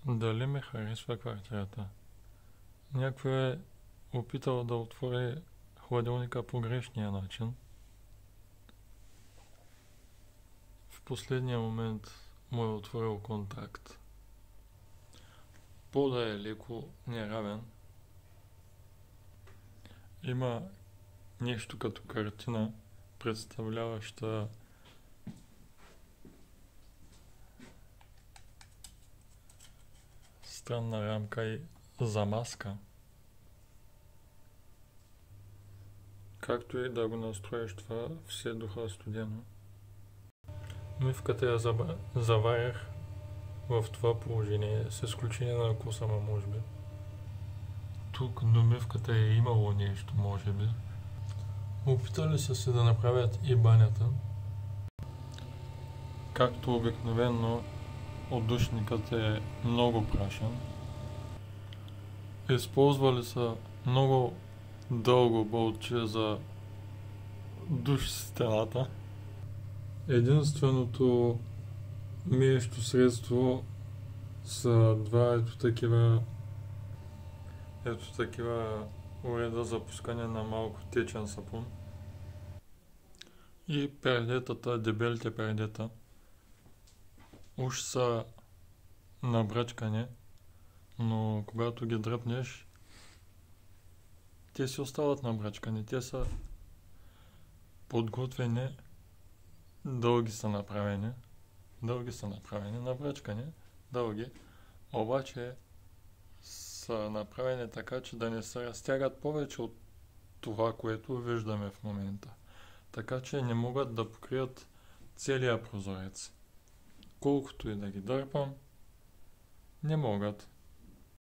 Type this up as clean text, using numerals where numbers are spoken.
Дали ми харесва квартирата? Някой е опитал да отвори хладилника по грешния начин. В последния момент му е отворил контакт. Пода е леко неравен. Има нещо като картина, представляваща странна рамка и замазка. Както и да го настроиш това, все духа студено. Мивката я заварях в това положение, с изключение на косама, може би. Тук до мивката е имало нещо, може би. Опитали са се да направят и банята. Както обикновено, отдушникът е много прашен. Използвали са много дълго болтче за душ стената. Единственото миещо средство са два ето такива уреда за пускане на малко течен сапун. И пердетата, дебелите пердета, уж са набръчкани, но когато ги дръпнеш, те си остават набръчкани. Те са подготвени, дълги са направени, набръчкани, дълги, обаче са направени така, че да не се разтягат повече от това, което виждаме в момента. Така че не могат да покрият целия прозорец. Колкото и да ги дърпам, не могат.